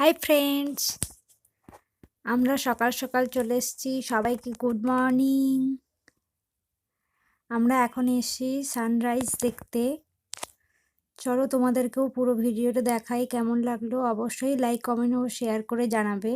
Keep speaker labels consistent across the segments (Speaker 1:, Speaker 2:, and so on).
Speaker 1: Hi friends, আমরা সকাল সকাল চলে এসেছি। সবাইকে গুড মর্নিং। আমরা এখন এসেছি সানরাইজ দেখতে। চলো তোমাদেরকেও পুরো ভিডিওটা দেখাই, কেমন লাগলো অবশ্যই লাইক কমেন্ট ও শেয়ার করে জানাবে।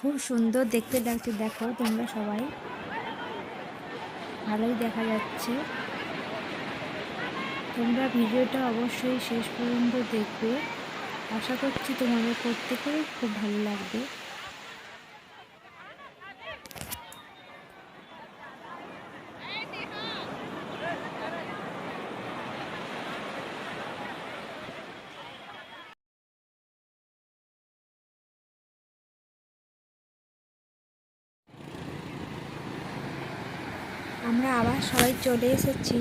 Speaker 1: খুব সুন্দর দেখতে লাগছে, দেখো তোমরা সবাই, ভালোই দেখা যাচ্ছে। তোমরা ভিডিওটা অবশ্যই শেষ পর্যন্ত দেখবে। আশা করছি তোমাদের প্রত্যেকেরই খুব ভালো লাগবে। আমরা আবার সবাই চলে এসেছি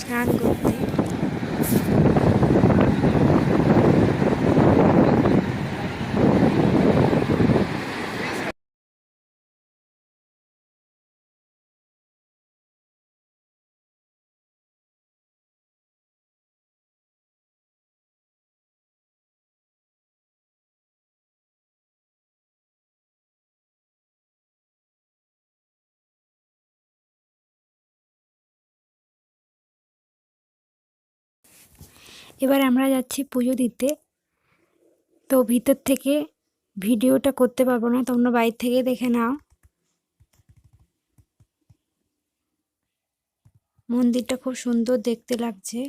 Speaker 1: স্নান করতে। এবার আমরা যাচ্ছি পুজো দিতে। তো ভিতর থেকে ভিডিওটা করতে পারবো না, তোমরা বাইরে থেকে দেখে নাও। মন্দিরটা খুব সুন্দর দেখতে লাগছে।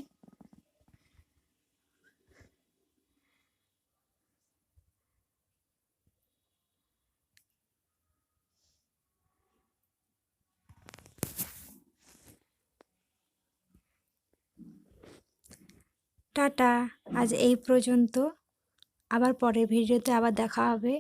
Speaker 1: টাটা, আজ এই পর্যন্ত। আবার পরের ভিডিওতে আবার দেখা হবে।